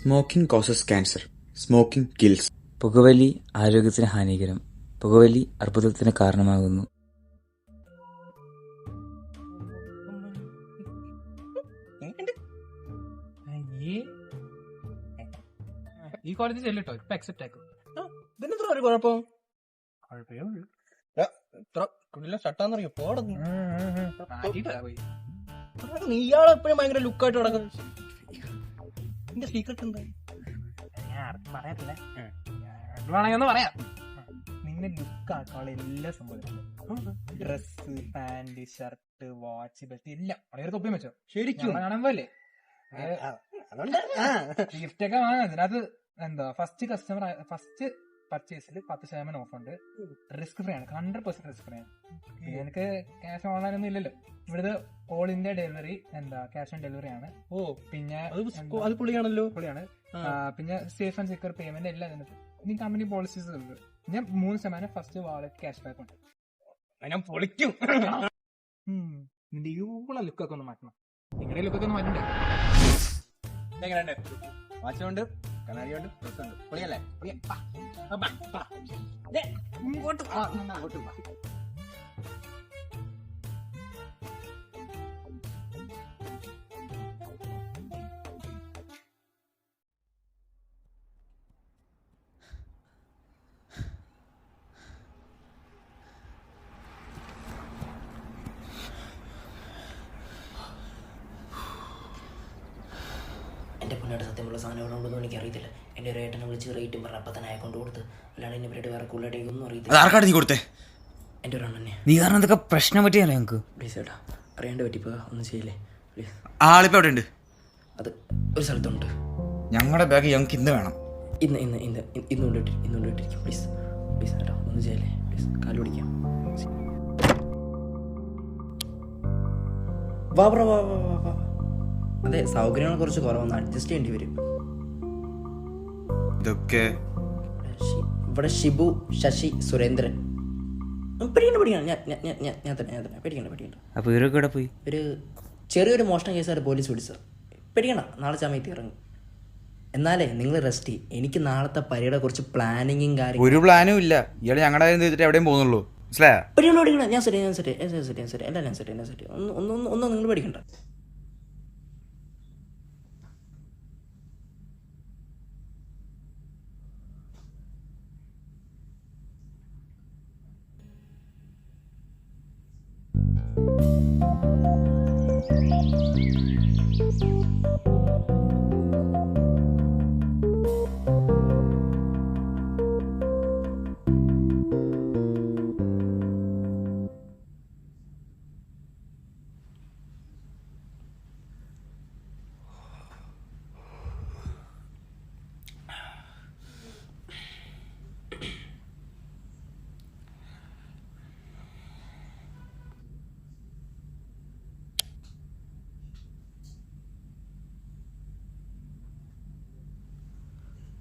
Smoking causes cancer. Smoking kills. പുകവലി ആരോഗ്യത്തിന് ഹാനികരം. പുകവലി അർബുദത്തിന് കാരണമാകുന്നു. ഈ കോളേജിൽ ചെല്ലിട്ടോ, ഇപ്പൊ അക്സെപ്റ്റ് ആക്കും. ഇതിനെത്ര ഒരു കുഴപ്പം? കുഴപ്പമേ ഉള്ളൂ. ഇത്ര കുടില ഷട്ടാന്നറിയോ പോടന്ന്. പോയി നീ ഇയാളെപ്പോഴും ഭയങ്കര ലുക്കായിട്ട് നടക്കുന്നു. നിന്റെ സീക്രട്ട് എന്താ? ഞാൻ ആർക്കും പറയാറില്ല. വേണമെങ്കിൽ ഒന്ന് പറയാം. നിന്നെ ലുക്ക് ആക്കാനുള്ള എല്ലാ സംഭവം, dress, pant, shirt, watch, belt എല്ലാം വളരെ തൊപ്പിയും വെച്ചോ. ശരിക്കും കാണാൻ പോലെ ഗിഫ്റ്റ് ഒക്കെ വാങ്ങാം. അതിനകത്ത് എന്താ ഫസ്റ്റ് പർച്ചേസിൽ 10% ഓഫ് ഉണ്ട്. റിസ്ക് ഫ്രീ ആണ്, 100% റിസ്ക് ഫ്രീ ആണ്. എനിക്ക് ക്യാഷ് ഓൺലൈൻ ഒന്നും ഇല്ലല്ലോ. ഇവിടുത്തെ all India delivery, cash on delivery ആണ്. പിന്നെ അത് പൊളിയാണല്ലോ. പൊളിയാണ്. പിന്നെ സേഫ് ആൻഡ് സെക്യൂർ പേയ്മെന്റ് എല്ലാം ഇതിനകത്ത്. ഇനി കമ്പനി പോളിസീസ് ഉണ്ട്. പിന്നെ 3% ഫസ്റ്റ് വാളറ്റ് ക്യാഷ് ബാക്ക് ഉണ്ട്. ഞാൻ പൊളിക്കും. നിന്റെ യൂള ലുക്കൊക്കെ ഒന്ന് മാറ്റണം. നിങ്ങളുടെ ലുക്കൊക്കെ ഒന്ന് മാറ്റണ്ടേ? എങ്ങനെയുണ്ട്? വാച്ചുണ്ട്, കണ്ണാടിയുണ്ട്, ഡ്രസ്സുണ്ട്. പൊളിയല്ലേ? ഇങ്ങോട്ട് അങ്ങോട്ട്. എൻ്റെ പൊന്നായിട്ട് സത്യമുള്ള സാധനങ്ങളുണ്ടെന്ന് എനിക്കറിയത്തില്ല. എൻ്റെ ഒരു ഏട്ടനെ വിളിച്ച് റേറ്റും പറഞ്ഞ അപ്പം തന്നെ അയക്കൊണ്ട് കൊടുത്ത്, അല്ലാണ്ട് എന്നെ പരിപാടി വേറെ കൂടുതലായിട്ടൊന്നും അറിയത്തില്ല. ആർക്കാണ് നീ കൊടുത്തേ? എൻ്റെ ഒരു അണ്ണനെ. നീ കാരണം എന്തൊക്കെ പ്രശ്നം പറ്റിയാലോ ഞങ്ങൾക്ക്? പ്ലീസ് ഏട്ടാ, അറിയാണ്ട് പറ്റിപ്പോ ഒന്നും ചെയ്യില്ലേ പ്ലീസ്. ആളിപ്പോ എവിടെ ഉണ്ട്? അത് ഒരു സ്ഥലത്തുണ്ട്. ഞങ്ങളുടെ ബാഗ് ഞങ്ങൾക്ക് ഇന്ന് വേണം. ഇന്ന് കൊണ്ടിട്ടിരിക്കും. പ്ലീസ് പ്ലീസ് ഏട്ടാ, ഒന്നും ചെയ്യില്ലേ പ്ലീസ്. കാല് പിടിക്കാം. വാ ബ്രോ, വാ വാ വാ വാ. അതെ, സൗകര്യങ്ങൾ കുറച്ച് കുറവൊന്ന് അഡ്ജസ്റ്റ് ചെയ്യേണ്ടി വരും. ഇതൊക്കെ ഇവിടെ ഷിബു, ശശി, സുരേന്ദ്രൻ. പേടിക്കണ്ട. ഞാൻ തന്നെ പേടിക്കണ്ട. അപ്പൊ ഇവരൊക്കെ ഇവിടെ പോയി? ഒരു ചെറിയൊരു മോഷണ കേസായിട്ട് പോലീസ് പിടിച്ചത്. പേടിക്കണ്ട, നാളെ സമയത്ത് ഇറങ്ങും. എന്നാലേ നിങ്ങൾ റെസ്റ്റ് ചെയ്യും. എനിക്ക് നാളത്തെ പരിപാടിയെ കുറിച്ച് പ്ലാനിങ്ങും കാര്യങ്ങളും. ഒരു പ്ലാനും ഇല്ല. ഇയാള് ഞങ്ങളുടെ കാര്യം ചെയ്തിട്ട് എവിടെയും പോകുന്നുള്ളൂ. മനസ്സിലായോ? പേടിക്കണ്ട. ഞാൻ സെറ്റ് എല്ലാം ഞാൻ സെറ്റ്. ഒന്നും നിങ്ങൾ പേടിക്കണ്ട.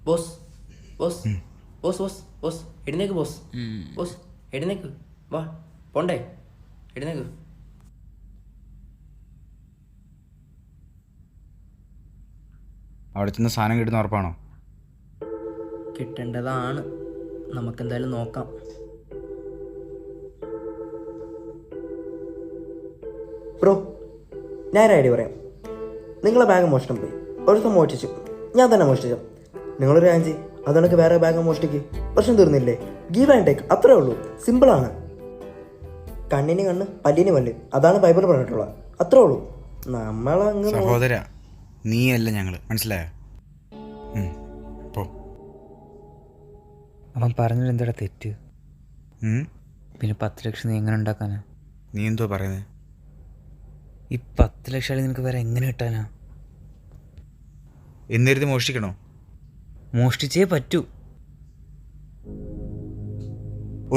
ബോസ് എഴുന്നേക്ക്. ബോസ് എഴുന്നേക്ക്. വാ പോണ്ടേ, എഴുന്നേക്ക്. അവിടെ ചെന്ന് സാധനം കിട്ടുന്ന ഉറപ്പാണോ? കിട്ടേണ്ടതാണ്. നമുക്കെന്തായാലും നോക്കാം. ബ്രോ, ഞാൻ ഒരു ഐഡിയ പറയാം. നിങ്ങളെ ബാഗ് മോഷണം പോയി, ഒരു ദിവസം മോഷ്ടിച്ചു, ഞാൻ തന്നെ മോഷ്ടിച്ചു. നിങ്ങളൊരു ആഞ്ചി അതുകൊണ്ടൊക്കെ വേറെ ബാഗ് മോഷ്ടിക്ക്, പ്രശ്നം തീർന്നില്ലേ? ഗീവ് ആൻഡ് ടേക്ക്, അത്രേ ഉള്ളൂ. സിമ്പിളാണ്. കണ്ണിന് കണ്ണ്, പല്ലിന് പല്ല്, അതാണ് ബൈബിൾ പറഞ്ഞിട്ടുള്ളത്. അത്രേ ഉള്ളൂ. നമ്മളങ്ങ് സഹോദര, നീയല്ല ഞങ്ങള്, മനസ്സിലായോ? അവൻ പറഞ്ഞത് എന്താ തെറ്റ്? പിന്നെ 10 ലക്ഷം നീ എങ്ങനെ ഉണ്ടാക്കാനാ? നീ എന്തോ പറയുന്നത്? ഈ 10 ലക്ഷം നിനക്ക് വേറെ എങ്ങനെ കിട്ടാനാ? എന്നിരുന്ന് മോഷ്ടിക്കണോ? മോഷ്ടിച്ചേ പറ്റൂ.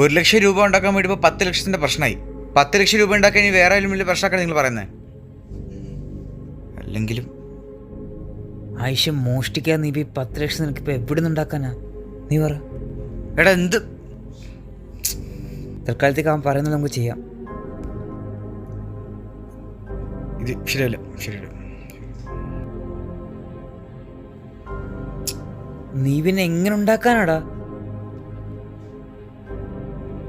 1 ലക്ഷം രൂപ ഉണ്ടാക്കാൻ വേണ്ടി ഇപ്പോൾ 10 ലക്ഷത്തിന്റെ പ്രശ്നമായി. 10 ലക്ഷം രൂപ ഉണ്ടാക്കാൻ ഇനി വേറെ ആയാലും വലിയ പ്രശ്നമാക്കാൻ നിങ്ങൾ പറയുന്നത്? അല്ലെങ്കിലും ആയിഷ മോഷ്ടിക്കാൻ നീ ഈ 10 ലക്ഷം നിനക്കിപ്പോൾ എവിടെ നിന്ന് ഉണ്ടാക്കാനാ? നീ പറ. എടാ എന്ത് തൽക്കാലത്തേക്ക് അവൻ പറയുന്നത് നമുക്ക് ചെയ്യാം. ഇത് ശരിയല്ല. നീ പിന്നെ എങ്ങനെ ഉണ്ടാക്കാനാടാ?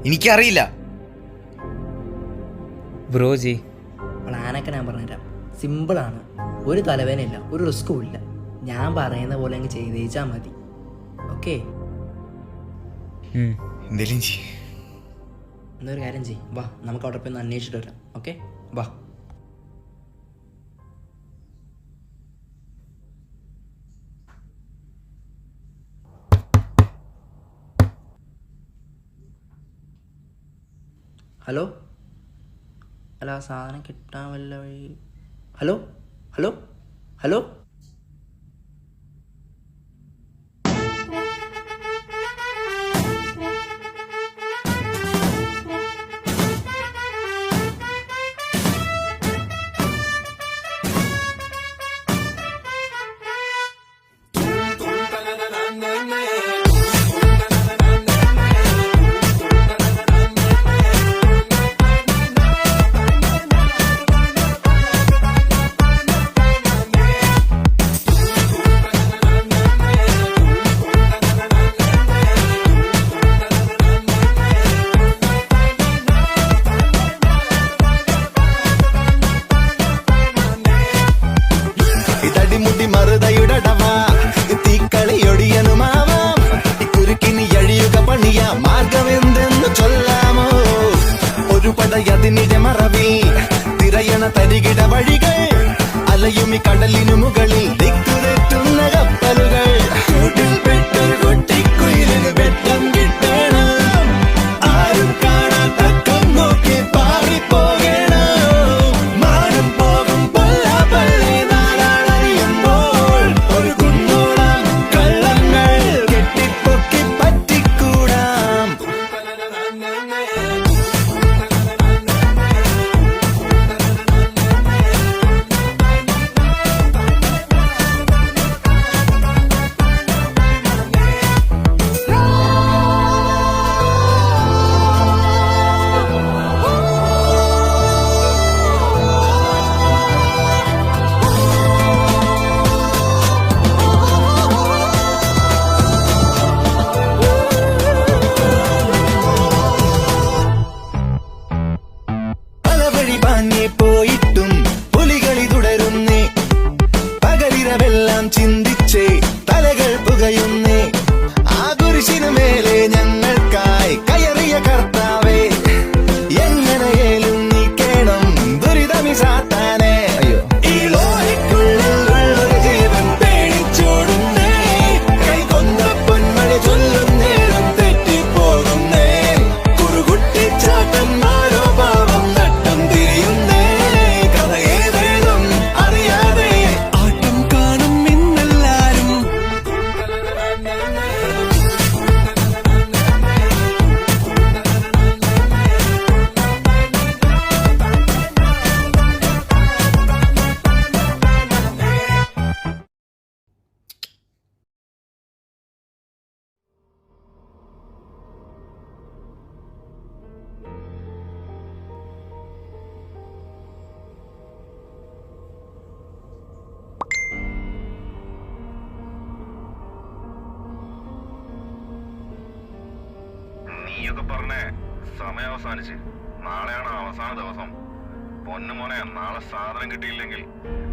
എനിക്കറിയില്ല. ബ്രോജി, പ്ലാനൊക്കെ ഞാൻ പറഞ്ഞുതരാം. സിമ്പിളാണ്, ഒരു തലവേനയില്ല, ഒരു റിസ്ക്കും ഇല്ല. ഞാൻ പറയുന്ന പോലെ അങ്ങ് ചെയ്തേച്ചാൽ മതി. ഓക്കെ, എന്തേലും ചെയ്യ്. എന്നൊരു കാര്യം ചെയ്യും, വാ നമുക്ക് അവിടെ പോയി ഒന്ന് അന്വേഷിച്ചിട്ട് വരാം. ഓക്കെ, വാ. ഹലോ, അല്ല ആ സാധനം കിട്ടാൻ വല്ല വഴി? ഹലോ ഹലോ ഹലോ, ഇതടിമുടി മറുതയുടടവാ തീക്കളിയൊടിയനുമാവാം കുരുക്കിനി എഴിയുക പണിയ മാർഗമെന്തെന്ന് ചൊല്ലാമോ? ഒരു പടയതിനിടെ മറവി തിരയണ തരികിട വഴികൾ അലയുമി കടലിനു മുകളിൽ ദിക്കുതെറ്റുന്ന കപ്പലുകൾ. കൂട്ടിൽപ്പെട്ടൊരു കുട്ടിക്കുയിലിന് വെട്ടം കിട്ടണം, ആരും കാണാത്തക്കം നോക്കി പാറിപ്പോകണം. മാനം പോകും പല്ല പള്ളി നാളറിയുമ്പോൾ ഒരു കുന്നോളം കള്ളങ്ങൾ കെട്ടിപ്പൊക്കി പറ്റിക്കൂടാം. പല വഴി പാഞ്ഞേ പോയിട്ടും പുലികളി തുടരുന്നേ, പകലിരവെല്ലാം ചിന്തിച്ചേ തലകൾ പുകയുന്നേ. ആ കുരിശിനു മേലെ ഞങ്ങൾക്കായി കയറിയ കർത്താവേ, എങ്ങനെയേലും നീക്കേണം ദുരിതമി സാത്താനെ. ഈ ലോഹിക്കുള്ളിൽ ഉള്ളൊരു ജീവൻ പേടിച്ചോടുന്നേ, കൈകൊണ്ട പൊന്മണി ചൊല്ലും നേരം തെറ്റിപ്പോകുന്നേ. കുറുകുട്ടിച്ചാട്ടന്മാരോ പാവം നട്ടം തിരിയുന്നേ, കഥ ഏതേതും അറിയാതെ ആട്ടം കാണും ഇന്നെല്ലാരും. നീയൊക്കെ പറഞ്ഞേ സമയം അവസാനിച്ച് നാളെയാണ് അവസാന ദിവസം. പൊന്നുമോനെ, നാളെ സാധനം കിട്ടിയില്ലെങ്കിൽ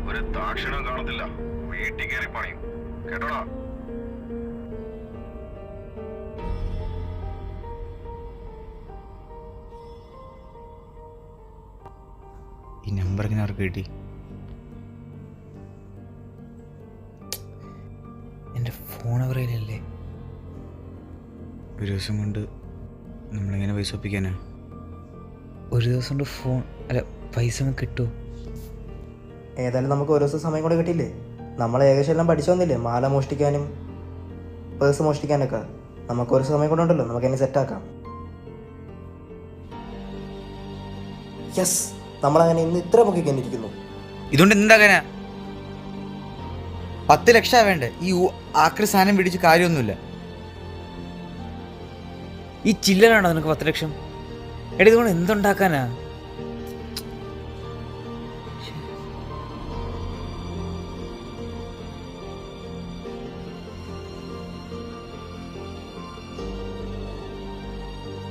ഒരു ദാക്ഷിണ്യം കാണത്തില്ല, വീട്ടിൽ കയറി പണിയും. കേട്ടോടാ? ഈ നമ്പർ എങ്ങനെ അവർക്ക് കിട്ടി? എൻ്റെ ഫോൺ അവരല്ലേ? ഒരു ദിവസം കൊണ്ട് നമ്മളെങ്ങനെ പൈസ ഒപ്പിക്കാനാ? ഒരു ദിവസം കൊണ്ട് ഫോൺ അല്ല പൈസ നമുക്ക് കിട്ടുമോ? ഏതായാലും നമുക്ക് ഓരോ ദിവസം സമയം കൂടെ കിട്ടിയില്ലേ? നമ്മൾ ഏകദേശം എല്ലാം പഠിച്ചു വന്നില്ലേ? മാല മോഷ്ടിക്കാനും പേഴ്സ് മോഷ്ടിക്കാനൊക്കെ നമുക്ക് ഒരു സമയം കൂടെ ഉണ്ടല്ലോ, നമുക്ക് എന്നെ സെറ്റാക്കാം. യെസ്, നമ്മളങ്ങനെ ഇന്ന് ഇത്ര പൊക്കി കണ്ടിരിക്കുന്നു. ഇതുകൊണ്ട് എന്താക്കാനാ? 10 ലക്ഷം വേണ്ടേ? ഈ ആക്രി സാധനം പിടിച്ച് കാര്യമൊന്നുമില്ല. ഈ ചില്ലറാണോ നിനക്ക് 10 ലക്ഷം? എടാ ഇതുകൊണ്ട് എന്തുണ്ടാക്കാനാ?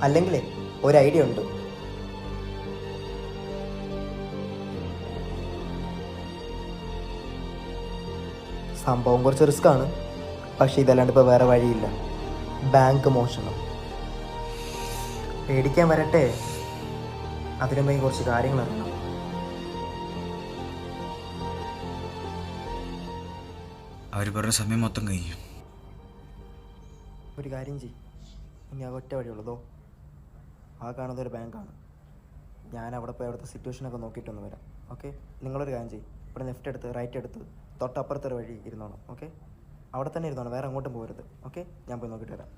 അല്ലെങ്കിലേ ഒരു ഐഡിയ ഉണ്ട്. സംഭവം കുറച്ച് റിസ്ക്കാണ്, പക്ഷേ ഇതല്ലാണ്ട് ഇപ്പോൾ വേറെ വഴിയില്ല. ബാങ്ക് മോഷണം. പേടിക്കാൻ വരട്ടെ, അതിനുമായി കുറച്ച് കാര്യങ്ങൾ അറിയണം. അവർ പറഞ്ഞ സമയം മൊത്തം കഴിഞ്ഞു. ഒരു കാര്യം ചെയ്യും, ഇനി ആ ഒറ്റ വഴിയുള്ളതോ ആ കാണുന്ന ഒരു ബാങ്കാണ്. ഞാൻ അവിടെ പോയി അവിടുത്തെ സിറ്റുവേഷനൊക്കെ നോക്കിയിട്ടൊന്ന് വരാം. ഓക്കെ, നിങ്ങളൊരു കാര്യം ചെയ്യും, ഇവിടെ ലെഫ്റ്റ് എടുത്ത് റൈറ്റ് എടുത്ത് തൊട്ടപ്പുറത്തൊരു വഴി ഇരുന്നോണം. ഓക്കെ, അവിടെ തന്നെ ഇരുന്നോണം, വേറെ അങ്ങോട്ടും പോകരുത്. ഓക്കെ, ഞാൻ പോയി നോക്കിയിട്ട് വരാം.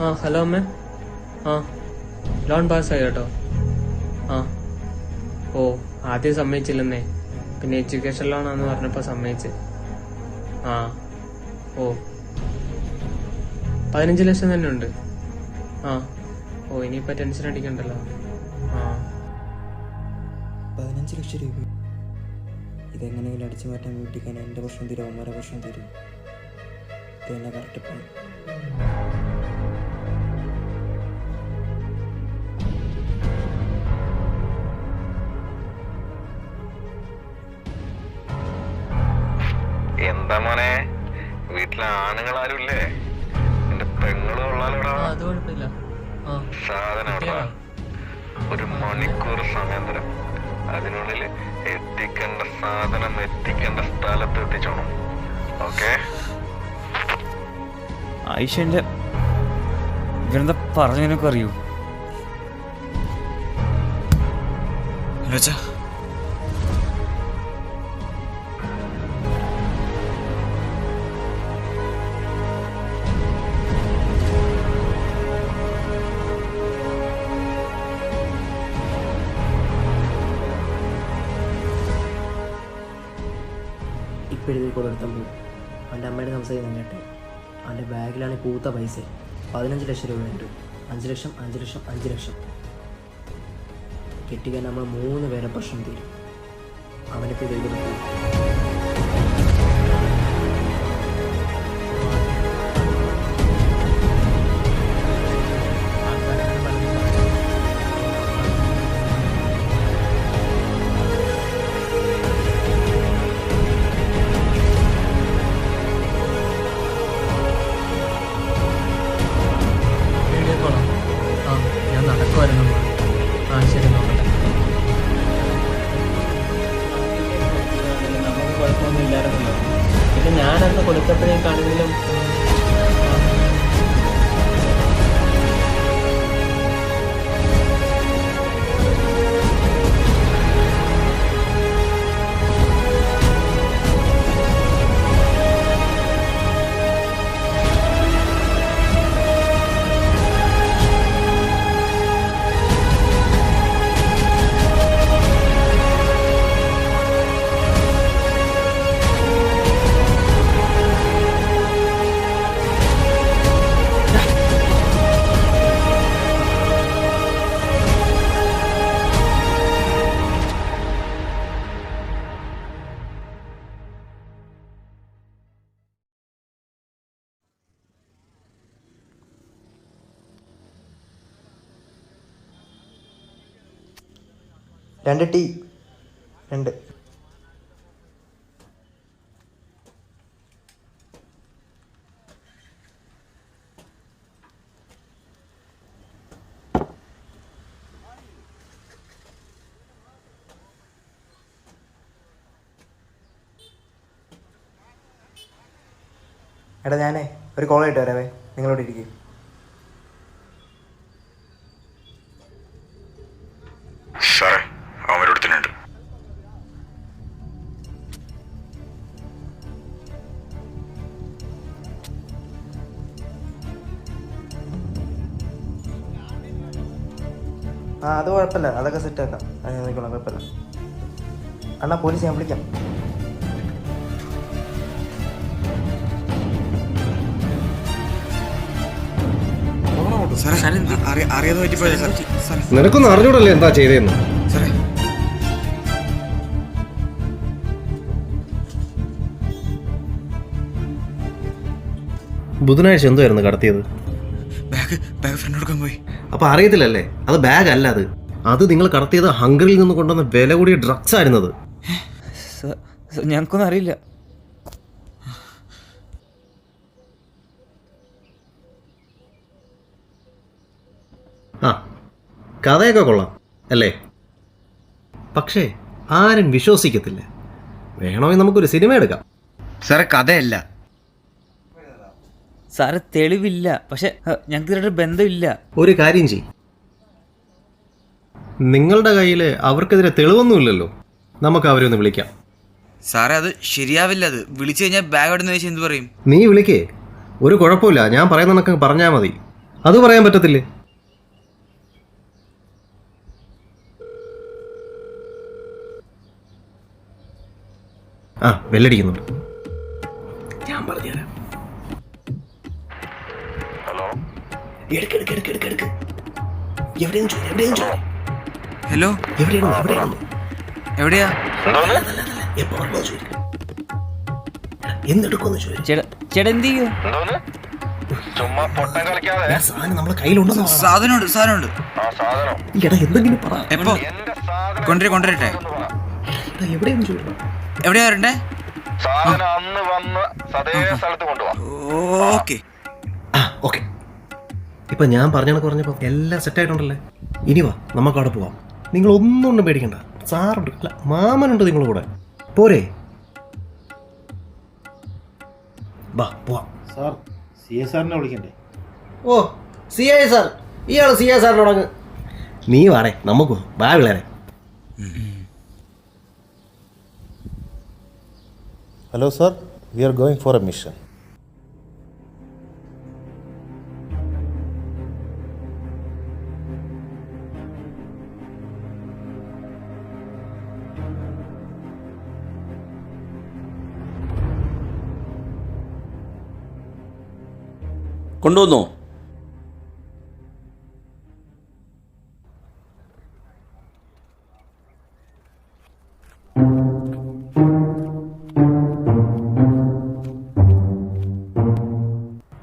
ആ ഹലോ അമ്മേ. ആ ലോൺ പാസ്സായി കേട്ടോ. ആ ഓ ആദ്യം സമ്മതിച്ചില്ലെന്നേ, പിന്നെ എഡ്യൂക്കേഷൻ ലോണാന്ന് പറഞ്ഞപ്പോൾ സമ്മതിച്ച്. ആ ഓ 15 ലക്ഷം തന്നെ ഉണ്ട്. ആ ഓ ഇനിയിപ്പോൾ ടെൻഷൻ അടിക്കണ്ടല്ലോ. ആ 15 ലക്ഷം രൂപ ഇതെങ്ങനെയെങ്കിലും അടിച്ചു മാറ്റാൻ വീട്ടിക്കാൻ എൻ്റെ പ്രശ്നം തീരും, അമ്മയുടെ പ്രശ്നം തീരും. ഇത് തന്നെ കറക്റ്റ് പ്ലാൻ. എന്താ മോനെ, വീട്ടിലെ ആണുങ്ങളാരുമില്ലേ? എന്റെ പെങ്ങളും ഉള്ളാലോടാ. അത് കുഴപ്പമില്ല. ആ സാധനം എവിടാ? ഒരു മണിക്കൂർ സമയം തരാം, അതിനുള്ളിൽ എത്തിക്കേണ്ട സാധനം എത്തിക്കേണ്ട സ്ഥലത്ത് എത്തിച്ചോണം. ഓക്കെ? ആയിഷൻ്റെ ഇവരെന്താ പറഞ്ഞതിനൊക്കെ അറിയൂ? ഹലോ അച്ഛാ, ഇപ്പോഴത്തെ കൊടുത്താൽ പോകും. അവൻ്റെ അമ്മയുടെ സംസാരിക്കാൻ കേട്ടെ. അവൻ്റെ ബാഗിലാണ് പൂത്ത പൈസ 15 ലക്ഷം രൂപയുണ്ട്. 5 ലക്ഷം 5 ലക്ഷം 5 ലക്ഷം കെട്ടിക്കാൻ നമ്മൾ 3 പേരെ പ്രശ്നം തീരും. അവനിപ്പോൾ ഇതിൽ പോകും. ആ ഞാൻ നടക്കുമായിരുന്നു. ആ ശരി, നോക്കട്ടെ. നമുക്ക് കുഴപ്പമൊന്നും ഇല്ലായിരുന്നല്ലോ. പിന്നെ ഞാനന്ന് കൊടുത്തപ്പോഴേക്കാണെങ്കിലും രണ്ട് ടീ 2. എടാ ഞാനേ ഒരു കോൾ ആയിട്ട് വരാവേ, നിങ്ങളോട് ഇരിക്കും. ആ അത് കുഴപ്പമില്ല, അതൊക്കെ സെറ്റാക്കാം. അത് ഞാൻ നോക്കിക്കോളാം, കുഴപ്പമില്ല. അണ്ണാ പോലീസ് ഞാൻ വിളിക്കാം. സാറേ അറിയാതെ പറ്റിപ്പോയത് സാറേ. നിനക്കൊന്നും അറിഞ്ഞൂടല്ലേ എന്താ ചെയ്തതെന്ന്? സാറേ ബുധനാഴ്ച എന്തായിരുന്നു കടത്തിയത്? ബാഗ് ഫ്രണ്ട് കൊടുക്കാൻ പോയി. അപ്പൊ അറിയത്തില്ലല്ലേ? അത് ബാഗ് അല്ല, അത് നിങ്ങൾ കടത്തിയത് ഹംഗറിയിൽ നിന്ന് കൊണ്ടുവന്ന വില കൂടിയ ഡ്രഗ്സ് ആയിരുന്നത്. ഞങ്ങൾക്കൊന്നും അറിയില്ല. ആ കഥയൊക്കെ കൊള്ളാം അല്ലേ? പക്ഷേ ആരും വിശ്വസിക്കത്തില്ല. വേണമെങ്കിൽ നമുക്കൊരു സിനിമ എടുക്കാം. സാറേ കഥയല്ല സാറ് തെളിവില്ല, പക്ഷെ ഞങ്ങൾക്ക് ഇതിലൊരു ബന്ധമില്ല. ഒരു കാര്യം ചെയ്യും, നിങ്ങളുടെ കയ്യിൽ അവർക്കെതിരെ തെളിവൊന്നുമില്ലല്ലോ, നമുക്ക് അവരെ ഒന്ന് വിളിക്കാം. സാറേ അത് ശരിയാവില്ല. അത് വിളിച്ചു കഴിഞ്ഞാൽ ബാഗ് അവിടെ നിന്ന് ചോദിച്ചാൽ എന്ത് പറയും? നീ വിളിക്കേ, ഒരു കുഴപ്പമില്ല. ഞാൻ പറയുന്നതൊക്കെ പറഞ്ഞാൽ മതി. അത് പറയാൻ പറ്റത്തില്ലേ? ആ ബെല്ലടിക്കുന്നുണ്ട്, ഞാൻ പറഞ്ഞുതരാം. ഹലോ എവിടെയാ? ചേട്ടാ എന്ത് ചെയ്യോ? നമ്മളെ കയ്യിലുണ്ടോ? സാധനമുണ്ട്. എന്തെങ്കിലും പറ. എപ്പോ കൊണ്ടുവരട്ടെ? എവിടെയാ വരണ്ടേ? ഓക്കെ. ഓക്കെ, ഇപ്പൊ ഞാൻ പറഞ്ഞപ്പോ എല്ലാം സെറ്റായിട്ടുണ്ടല്ലേ? ഇനി വാ, നമുക്ക് അവിടെ പോവാം. നിങ്ങൾ ഒന്നും പേടിക്കണ്ട. സാറുണ്ട്, അല്ല മാമനുണ്ട് നിങ്ങളുടെ കൂടെ. പോരെ? വാ പോവാം. സാർ CSR വിളിക്കണ്ടേ? ഓ CI സാർ, ഇയാള് CI സാറിനോടങ്ങ്. നീ വാടേ, നമുക്ക് വാ പിള്ളേരെ. Hello sir, we are going for a mission. കൊണ്ടുവന്നോ?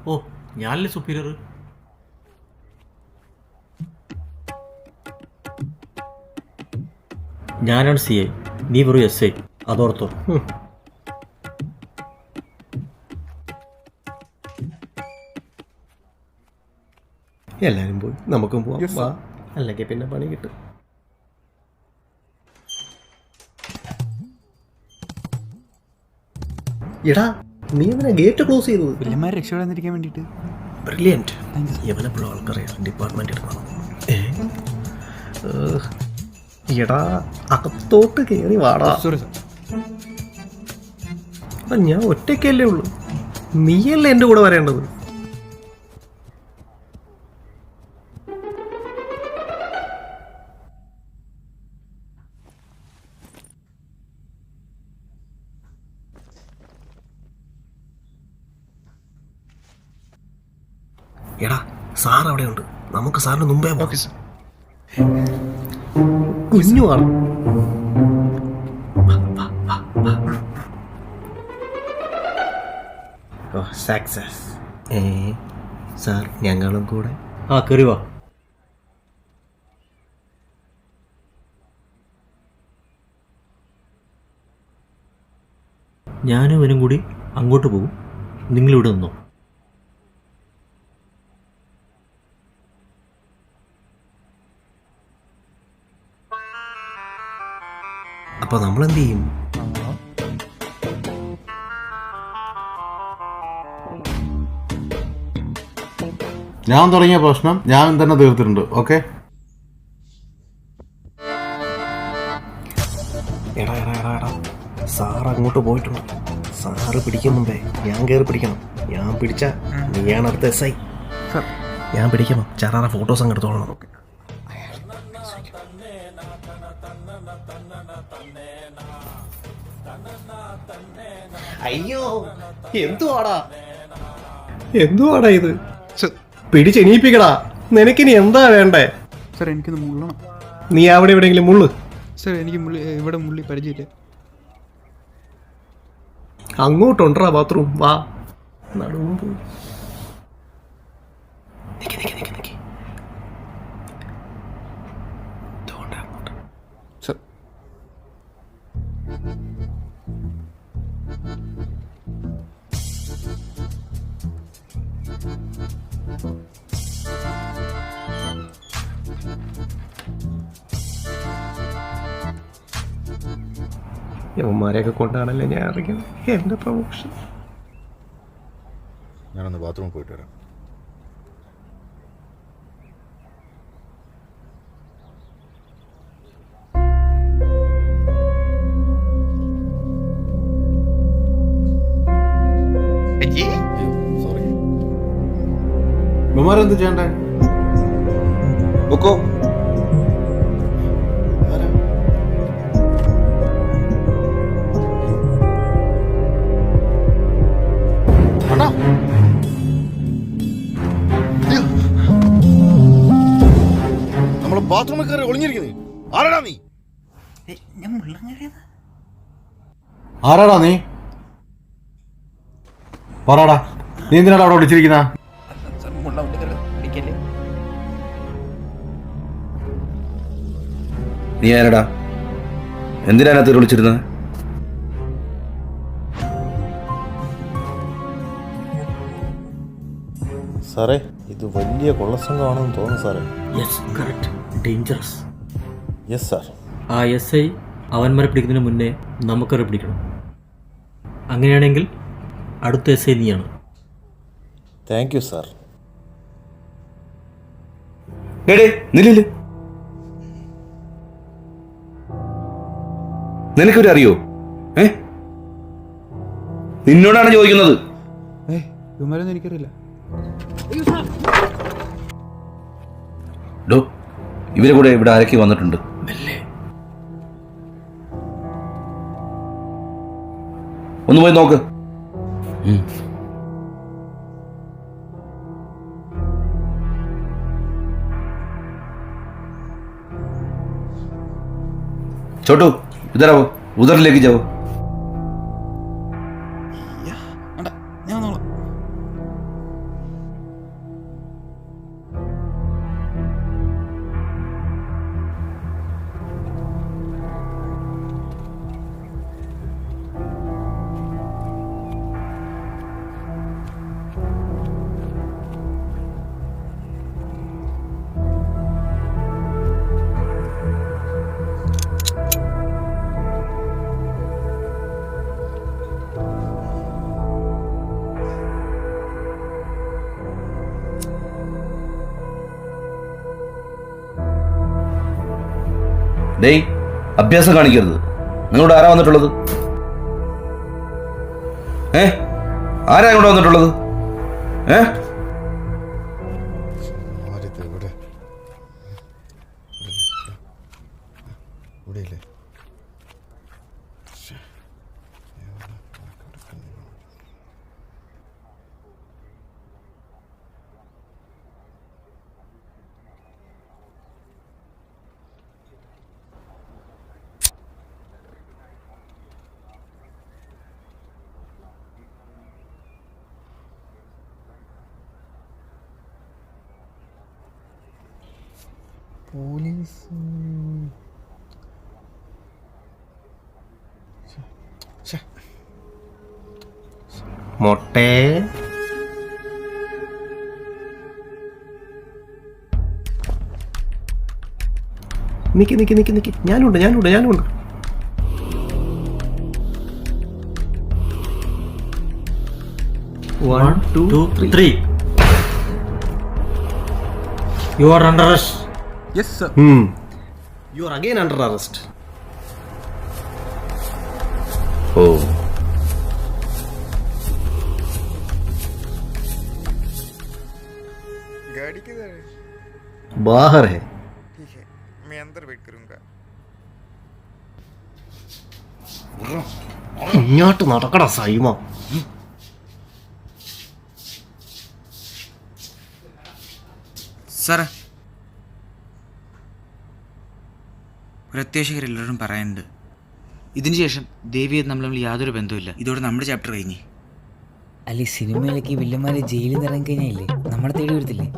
ഓ ഞാനല്ലേ സുപ്പീരിയർ. ഞാനാണ് CI, നീ വെറും SI, അതോർത്തോ. എല്ലാരും പോയി, നമുക്കും പോവാം. വാ, അല്ലെങ്കിൽ പിന്നെ പണി കിട്ടും. എടാ നീ എന്തിനാ ഗേറ്റ് ക്ലോസ് ചെയ്തത്? വല്യമാരെ രക്ഷപ്പെടാതിരിക്കാൻ വേണ്ടിട്ട്. ബ്രില്യൻറ്റ്. എവനെപ്പോഴും ആൾക്കറിയാം ഡിപ്പാർട്ട്മെന്റ് എടുക്കണം. എടാ അകത്തോട്ട് കയറി വാടാ. ഞാൻ ഒറ്റയ്ക്കല്ലേ ഉള്ളൂ, നീയല്ലേ എൻ്റെ കൂടെ വരേണ്ടത്. എടാ സാർ അവിടെ ഉണ്ട്, നമുക്ക് സാറിന് മുമ്പേ പോകാം. കുഞ്ഞുമാണ്. സക്സസ്. സാർ ഞങ്ങളും കൂടെ. ആ കയറി വാ. ഞാനും ഇവനും കൂടി അങ്ങോട്ട് പോകും, നിങ്ങളിവിടെ നിന്നോ. അപ്പൊ നമ്മളെന്ത് ചെയ്യും? ഞാൻ തുടങ്ങിയ പ്രശ്നം ഞാൻ തന്നെ തീർത്തിട്ടുണ്ട്. ഓക്കെ. എടാ എടാ എടാ എടാ, സാർ അങ്ങോട്ട് പോയിട്ടുണ്ട്. സാറ് പിടിക്കും മുമ്പേ ഞാൻ കയറി പിടിക്കണം. ഞാൻ പിടിച്ച നീയാണ് അടുത്ത SI. ഞാൻ പിടിക്കണം. ചാറാറ ഫോട്ടോസ് അങ്ങ് എടുത്തോളണം. അയ്യോ എന്തുവാടാ ഇത്? പിടിച്ചെണീപ്പിക്കടാ. നിനക്കിനി എന്താ വേണ്ടേ? സാർ എനിക്കൊന്ന് മുള്ളണം. നീ അവിടെ എവിടെയെങ്കിലും മുള്ളു. സാർ എനിക്ക് ഇവിടെ മുള്ളി പരിചയമില്ല. അങ്ങോട്ടുണ്ടാ ബാത്റൂം. വാ. നടുവും പോയി. സാർ യവന്മാരെയൊക്കെ കൊണ്ടാണല്ലേ ഞാൻ അറിയുന്നത്. എന്റെ പ്രൊമോഷൻ. ഞാനൊന്ന് ബാത്റൂമിൽ പോയിട്ട് വരാം. സോറി. ബൊമാരെന്ത് ചെയ്യണ്ടേ? ബുക്കോ നമ്മള് ബാത്റൂമിൽ കയറി ഒളിഞ്ഞിരിക്കുന്നേ. ആരാടാ നീ? ഞാൻ മുള്ളങ്ങരേതാ? ആരാടാ നീ? പറടാ, നീ എന്തിനാടാ അവിടെ വിളിച്ചിരിക്കുന്ന? നീ ആരടാ? എന്തിനാ അതിനകത്ത് വിളിച്ചിരുന്നത്? സാറേ, ഇത് വലിയ കൊള്ളസംഘമാണെന്ന് തോന്നുന്നു സാറേ. Yes, correct. Dangerous. Yes sir. ആ എസ് ഐ അവന്മാരെ പിടിക്കുന്നതിന് മുന്നേ നമുക്കവരെ പിടിക്കണം. അങ്ങനെയാണെങ്കിൽ അടുത്ത എസ് ഐ നീയാണ്. Thank you sir. നില്ലില്ല, നിനക്കൊരു അറിയോ? നിന്നോടാണ് ചോദിക്കുന്നത്. ഇവന്മാരൊന്നും എനിക്കറിയില്ല. ഡോ, ഇവരെ കൂടെ ഇവിടെ ആരൊക്കെ വന്നിട്ടുണ്ട്? ഒന്ന് പോയി നോക്ക്. छोटू इधर आओ, उधर लेके जाओ. ഡേയ്, അഭ്യാസം കാണിക്കരുത്. നിങ്ങളോട് ആരാ വന്നിട്ടുള്ളത്? ആരാ ഇവിടെ വന്നിട്ടുള്ളത്? പോലീസ് മൊട്ടേ. നിക്ക് നിക്ക് നിക്ക് നിക്ക്, ഞാനുണ്ട്. 1, 2, 3. You are under arrest. Yes sir. You are again under arrest. Oh. गाड़ी किधर है? बाहर है. ठीक है, मैं अंदर वेट करूंगा. ഇങ്ങോട്ട് നടക്കടാ സൈമ. സാറേ, ഒരു അത്യാവശ്യ കാര്യം എല്ലാവരും പറയാനുണ്ട്. ഇതിന് ശേഷം ദേവിയെ നമ്മൾ യാതൊരു ബന്ധവുമില്ല. ഇതോടെ നമ്മുടെ ചാപ്റ്റർ കഴിഞ്ഞ്. അല്ല, ഈ സിനിമയിലേക്ക് ഈ വില്ലന്മാരെ ജയിലിൽ നിന്ന് ഇറങ്ങി കഴിഞ്ഞാലേ നമ്മളെ തേടി വരത്തില്ലേ?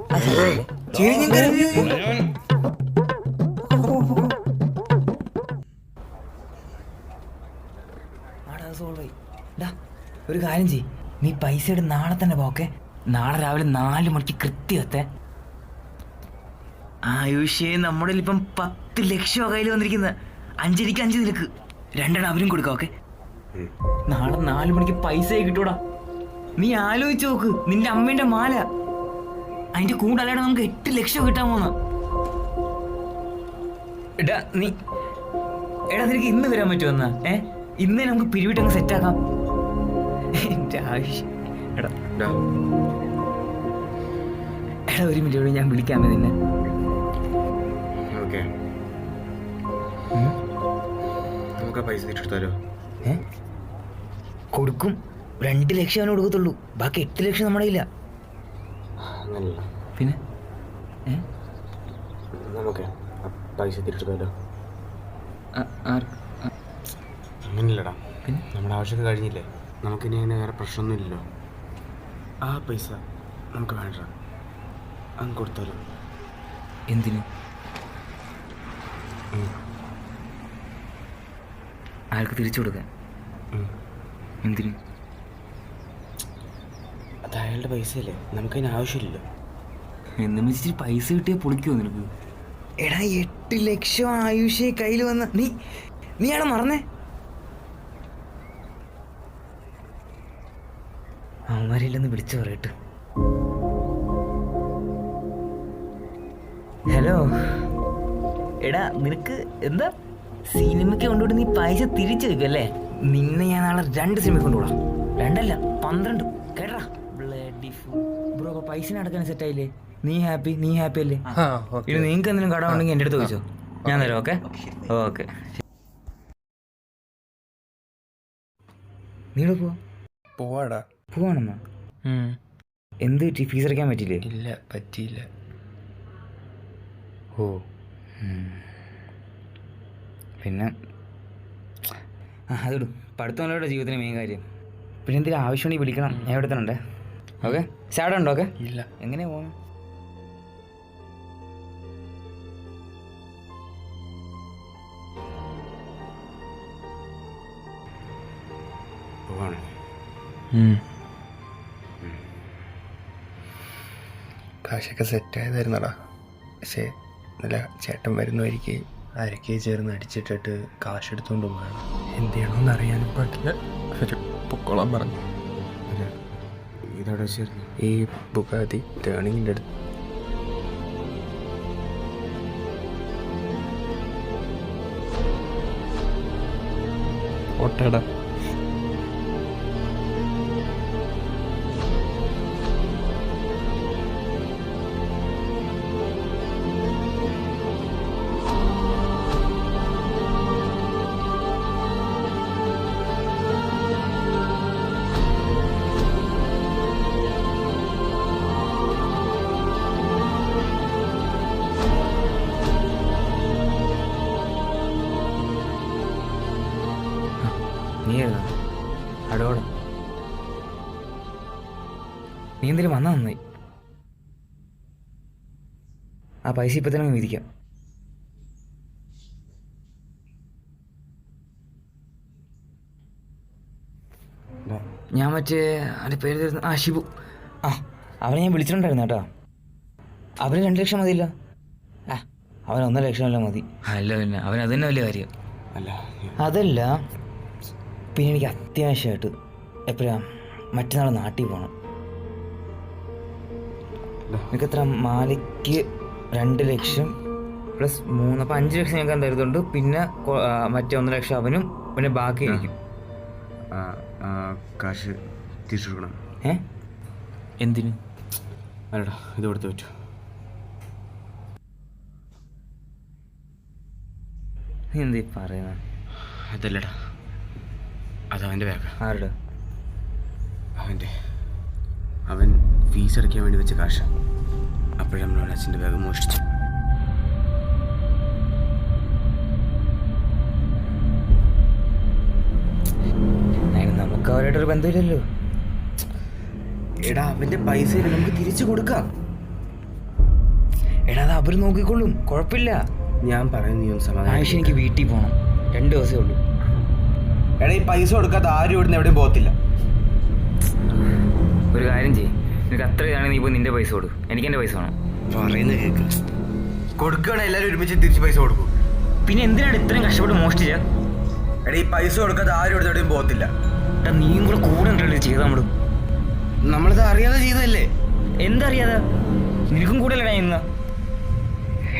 ഒരു കാര്യം ചെയ്യ്, നീ പൈസ എടുത്ത് നാളെ തന്നെ പോക്കെ. നാളെ രാവിലെ 4 മണിക്ക് കൃത്യത്തെ. ആയുഷേ, നമ്മുടെ ഇപ്പം 10 ലക്ഷം കയ്യിൽ വന്നിരിക്കുന്നത്. 5-ക്ക് 5 നിനക്ക് 2 അവരും കൊടുക്കാം. ഓക്കെ, നാളെ 4 മണിക്ക് പൈസ കിട്ടൂടാ. നീ ആലോചിച്ച് നോക്ക്, നിന്റെ അമ്മേന്റെ മാല അതിന്റെ കൂടെ അല്ലാതെ നമുക്ക് 8 ലക്ഷം കിട്ടാൻ പോന്ന. എടാ നിനക്ക് ഇന്ന് വരാൻ പറ്റുമെന്നാ? ഇന്ന് നമുക്ക് പിരിവിട്ടങ്ങ് സെറ്റാക്കാം. എന്റെ ആവശ്യം. എടാ ഒരു മിനിറ്റ്, ഞാൻ വിളിക്കാമേ നിന്നെ. നമുക്ക് പൈസ തിരിച്ചെടുത്താലോ? കൊടുക്കും. 2 ലക്ഷം അവന് കൊടുക്കത്തുള്ളൂ, ബാക്കി 8 ലക്ഷം നമ്മുടെ ഇല്ല. പിന്നെ നമുക്ക് പൈസ തിരിച്ചെടുത്താലോ? അങ്ങനെയല്ലടാ, പിന്നെ നമ്മുടെ ആവശ്യമൊക്കെ കഴിഞ്ഞില്ലേ, നമുക്കിനി അങ്ങനെ വേറെ പ്രശ്നമൊന്നുമില്ലല്ലോ. ആ പൈസ നമുക്ക് വേണ്ട, അങ്ങ് കൊടുത്താലോ? എന്തിനു? ആൾക്ക് തിരിച്ചു കൊടുക്കാൻ? എന്തിനു? അത് അയാളുടെ പൈസയല്ലേ, നമുക്കതിന് ആവശ്യമില്ലല്ലോ. എന്നും വെച്ചിട്ട് പൈസ കിട്ടിയാൽ പൊളിക്കുമോ നിനക്ക്? എടാ 8 ലക്ഷം ആയുഷേ കയ്യിൽ വന്ന നീയാണോ മറന്നേ? അവന്മാരില്ലെന്ന് വിളിച്ചു പറയട്ടെ. ഹലോ, എടാ നിനക്ക് എന്താ സിനിമയ്ക്ക് കൊണ്ടുപോയിട്ട് നീ പൈസ തിരിച്ചു വെക്കല്ലേ? നിന്നെ ഞാൻ നാളെ 2 സിനിമ കൊണ്ടുപോടാം. 2 അല്ല 12. കേട്ടാ ബ്രോ, പൈസ നടക്കാൻ സെറ്റായില്ലേ? നീ ഹാപ്പി അല്ലേ? ഇത് നിങ്ങൾക്ക് എന്തെങ്കിലും കട ഉണ്ടെങ്കിൽ എൻ്റെ അടുത്ത് ചോദിച്ചോ, ഞാൻ തരാം. Okay okay. നീ പോവാടാ. പോവാണെന്നാ? എന്ത് പറ്റി? ഫീസ് അടയ്ക്കാൻ പറ്റില്ലേ? ഇല്ല, പറ്റിയില്ല. ഓ, പിന്നെ അതിടും. പഠിത്തമല്ലോടെ ജീവിതത്തിന് മെയിൻ കാര്യം. പിന്നെ എന്തെങ്കിലും ആവശ്യമുണ്ടെങ്കിൽ വിളിക്കണം, ഞാൻ ഇവിടെ തന്നെ ഉണ്ടേ. ഓക്കെ, സാഡ് ഉണ്ടോ? ഓക്കെ. ഇല്ല. എങ്ങനെയാ പോകുന്നു? കാശൊക്കെ സെറ്റായതായിരുന്നടാ. പക്ഷേ നല്ല ചേട്ടൻ വരുന്നവരിക്ക് അരക്കേ ചേർന്ന് അടിച്ചിട്ടിട്ട് കാശ് എടുത്തുകൊണ്ട് പോകണം. എന്ത് ചെയ്യണമെന്ന് അറിയാനും പാടില്ല. പൊക്കോളാൻ പറഞ്ഞു. ഇതവിടെ വെച്ചായിരുന്നു ഈ ബുഗാതി ടേണിങ്ങിൻ്റെ അടുത്ത്. ഓട്ടേടാ. നീ അടോടെ നീ എന്തെങ്കിലും വന്നാൽ നന്നായി. ആ പൈസ ഇപ്പം തന്നെ വിധിക്കാം. ഞാൻ മറ്റേ അതിൻ്റെ പേര് തരുന്ന ഷിബു. അവനെ ഞാൻ വിളിച്ചിട്ടുണ്ടായിരുന്നു കേട്ടോ. അവന് 2 ലക്ഷം മതിയില്ല. അവൻ 1.5 ലക്ഷം മതി. അല്ല, പിന്നെ അവൻ അത് തന്നെ വലിയ കാര്യം അതല്ല. പിന്നെ എനിക്ക് അത്യാവശ്യമായിട്ട് എപ്പോഴാ മറ്റന്നാൾ നാട്ടിൽ പോകണം. എനിക്ക് എത്ര മാലയ്ക്ക് 2 ലക്ഷം പ്ലസ് 3, അപ്പം 5 ലക്ഷം ഞങ്ങൾക്ക് തരുന്നുണ്ട്. പിന്നെ മറ്റേ 1 ലക്ഷം അവനും, പിന്നെ ബാക്കി ആയിരിക്കും. കാശ് തിരിച്ചു കൊടുക്കണം. എന്തിനു? അല്ലടാ, ഇത് കൊടുത്ത് പറ്റൂ. നീ എന്തീ പറയുന്നത്? അതല്ലടാ, അതവൻ്റെ ബാഗ്. ആരുടെ? അവൻ്റെ. അവൻ ഫീസ് അടയ്ക്കാൻ വേണ്ടി വെച്ച കാശ. അപ്പോഴും നമ്മളവൻ അച്ഛൻ്റെ ബാഗ് മോഷ്ടിച്ചു. നമുക്ക് അവരായിട്ടൊരു ബന്ധമില്ലല്ലോ. എടാ അവൻ്റെ പൈസ നമുക്ക് തിരിച്ചു കൊടുക്കാം. എടാ അത് അവർ നോക്കിക്കൊള്ളും, കുഴപ്പമില്ല. ഞാൻ പറയുന്ന നീ ഒന്ന് സമാധാനം. ആയിഷ എനിക്ക് വീട്ടിൽ പോകണം, 2 ദിവസമേ ഉള്ളൂ. എടാ ഈ പൈസ കൊടുക്കാതെ ആരും ഇവിടുന്ന് എവിടെയും പോകത്തില്ല. ഒരു കാര്യം ചെയ്യും, നിനക്ക് അത്ര ഇതാണെങ്കിൽ നീ ഇപ്പോൾ നിന്റെ പൈസ കൊടുക്കും, എനിക്ക് എൻ്റെ പൈസ വേണം. പറയുന്നത് കേൾക്ക്. കൊടുക്കുകയാണെങ്കിൽ എല്ലാവരും ഒരുമിച്ച് തിരിച്ച് പൈസ കൊടുക്കും. പിന്നെ എന്തിനാണ് ഇത്രയും കഷ്ടപ്പെട്ട് മോഷ്ടിച്ച? എടാ ഈ പൈസ കൊടുക്കാതെ ആരും ഇവിടുന്ന് എവിടെയും പോകത്തില്ല. എടാ നീയും കൂടെ കൂടെ ഉണ്ടല്ലോ ചെയ്ത നമ്മളിത് അറിയാതെ ചെയ്തതല്ലേ. എന്തറിയാതെ? നിനക്കും കൂടെ അല്ലടാ ഇന്ന്.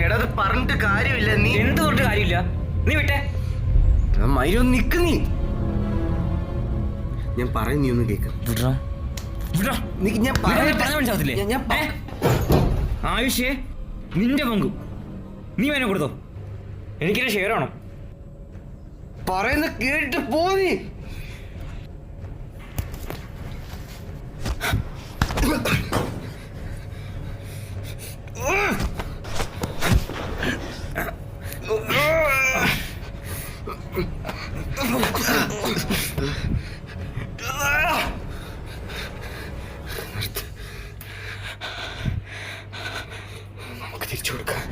എടാ അത് പറഞ്ഞിട്ട് കാര്യമില്ല. നീ എന്ത് പറഞ്ഞിട്ട് കാര്യമില്ല, നീ വിട്ടേ. മൈരോ നിക്ക്. നീ ഞാൻ പറയും, നീ ഒന്ന് കേൾക്കാം. ആയുഷേ നിന്റെ പങ്കു നീ വേനെ കൊടുത്തോ, എനിക്കെന്നെ ഷെയർ ആണോ? പറയുന്ന കേട്ട് പോ. നീ നമുക്ക് തിരിച്ചു കൊടുക്കാം.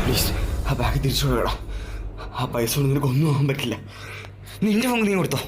പ്ലീസ് ആ ബാഗ് തിരിച്ചു കൊടുക്കടാ. ആ പൈസ കൊണ്ട് നിനക്ക് ഒന്നും ആകാൻ പറ്റില്ല. നിന്റെ പങ്ക് നീ കൊടുത്തോ.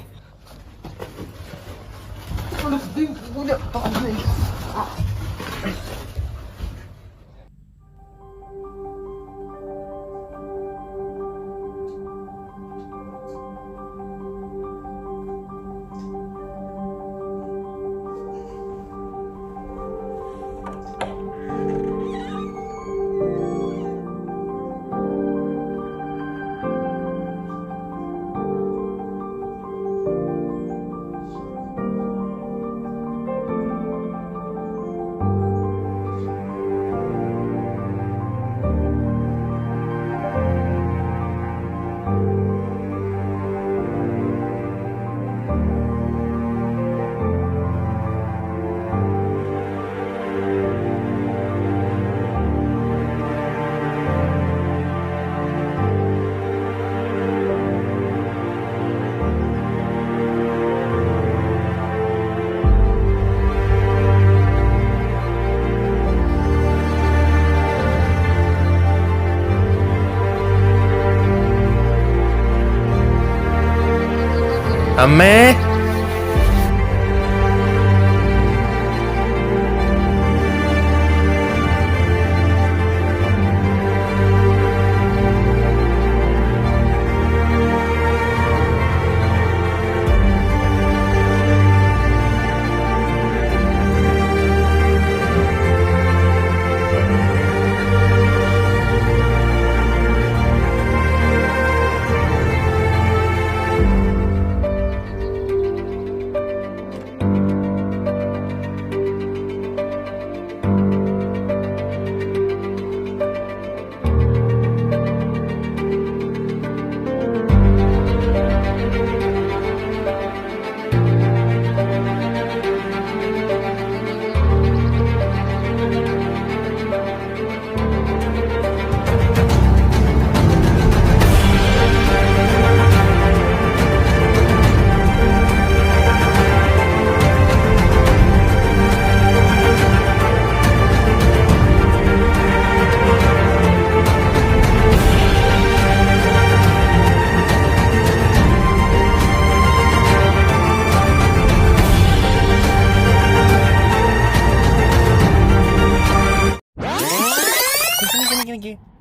അമ്മേ,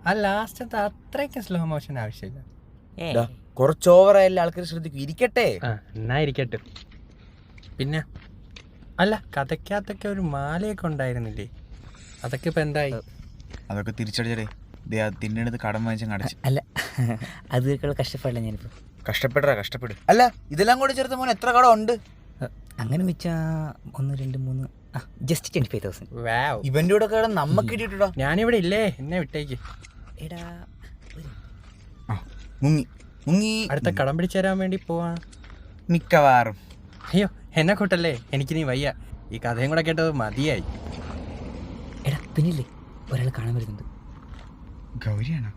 ആ ലാസ്റ്റത്തെ അത്രയ്ക്ക് സ്ലോ മോഷൻ ആവശ്യമില്ല. കുറച്ച് ഓവറായാലും ആൾക്കാർ ശ്രദ്ധിക്കും. ഇരിക്കട്ടെ. എന്നാ ഇരിക്കട്ടെ. പിന്നെ അല്ല കഥയ്ക്കകത്തൊക്കെ ഒരു മാലയൊക്കെ ഉണ്ടായിരുന്നില്ലേ, അതൊക്കെ ഇപ്പൊ എന്തായി? അതൊക്കെ തിരിച്ചടിച്ചടേ. തിന്നെടുത്ത് കടം വാങ്ങിച്ചാൽ അടച്ചു. അല്ല അത് കഷ്ടപ്പാടില്ല ഞാനിപ്പോൾ. കഷ്ടപ്പെടും. അല്ല ഇതെല്ലാം കൂടി ചേർത്ത് മോൻ എത്ര കടം ഉണ്ട്? അങ്ങനെ വെച്ചാ 1 2 3 ജസ്റ്റ് 25,000. വാവ്, ഇവന്റെ കൂടെ കടം നമ്മക്ക് കിട്ടിയിട്ടോ. ഞാനിവിടെ ഇല്ലേ, എന്നെ വിട്ടേക്ക്. എടാ മുങ്ങി അടുത്ത കടം പിടിച്ചു തരാൻ വേണ്ടി പോവാ മിക്കവാറും. അയ്യോ എന്നെ കൂട്ടല്ലേ, എനിക്ക് നീ വയ്യ. ഈ കഥയും കൂടെ കേട്ടത് മതിയായി. എടാ പിന്നില്ലേ ഒരാൾ കാണാൻ വരുന്നുണ്ട്. ഗൗരിയാണോ?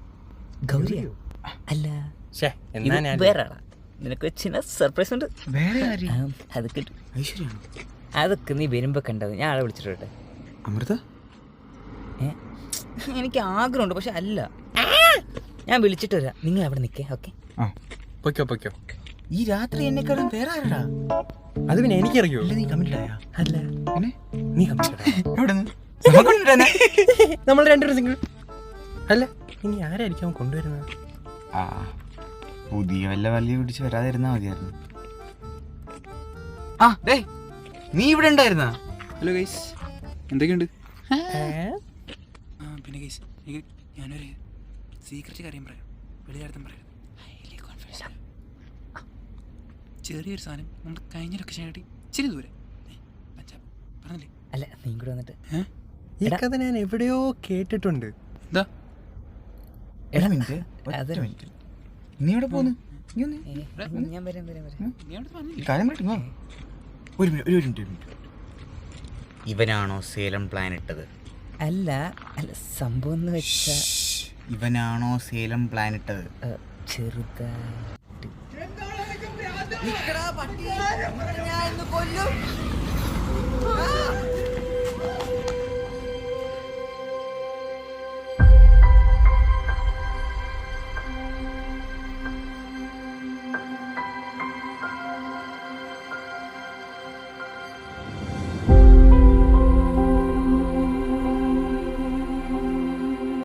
ഗൗരിയോ? അല്ല ഷേ എന്നാ ഞാൻ വേറെ ആളാ. നിനക്ക് ചിന്ന സർപ്രൈസ് ഉണ്ട്. വേറെ ആര്? അത് കിട്ടും. ഐശ്വര്യാണോ? അതൊക്കെ നീ വരുമ്പോ കണ്ടത്. ഞാൻ ആളെ വിളിച്ചിട്ടെ. അമൃത? എനിക്ക് ആഗ്രഹമുണ്ട്, പക്ഷെ അല്ല. ഞാൻ വിളിച്ചിട്ട് വരാം, നിങ്ങൾ അവിടെ നിൽക്കേ. ഓക്കെ പൊയ്ക്കോ. ഈ രാത്രി എന്നെക്കാളും വേറെ ആരടാ? അത് പിന്നെ എനിക്കറിയോ? നീ കമ്മിറ്റായ? അല്ല പിന്നെ നീ കമ്മിറ്റഡ്. എവിടെ നമ്മൾ രണ്ടുപേരും സിംഗിൾ. അല്ല ഇനി ആരായിരിക്കും കൊണ്ടുവരുന്നത്? ആ പുതിയ വല്ല പിടിച്ച് വരാതിരുന്നാ മതിയായിരുന്നു. ആ ഡേ നീ ഇവിടെ ഉണ്ടായിരുന്ന? ഹലോ ഗൈസ്, എന്തൊക്കെയുണ്ട്? പിന്നെ ഗൈസ് ഞാനൊരു സീക്രറ്റ് കാര്യം പറയാം. വെളിയാടത്തും പറയാം. ചെറിയൊരു സാധനം നമ്മുടെ കഴിഞ്ഞ ലൊക്കേഷനായിട്ട് ഇച്ചിരി ദൂരെ പഞ്ചാബ് പറഞ്ഞില്ലേ? അല്ല നീ കൂടെ വന്നിട്ട്. ഈ കഥ ഞാൻ എവിടെയോ കേട്ടിട്ടുണ്ട്. എന്താ? എടാ അത് നീ എവിടെ പോന്നു? ഞാൻ വരാം. കാര്യം പറയട്ടെ. ഒരു മിനിറ്റ്. ഇവനാണോ സേലം പ്ലാൻ ഇട്ടത്? അല്ല സംഭവം എന്ന് വെച്ചാ ഇവനാണോ സേലം പ്ലാൻ ഇട്ടത്? ചെറുതായിട്ട്. ഞാൻ ഇന്ന് കൊല്ലും.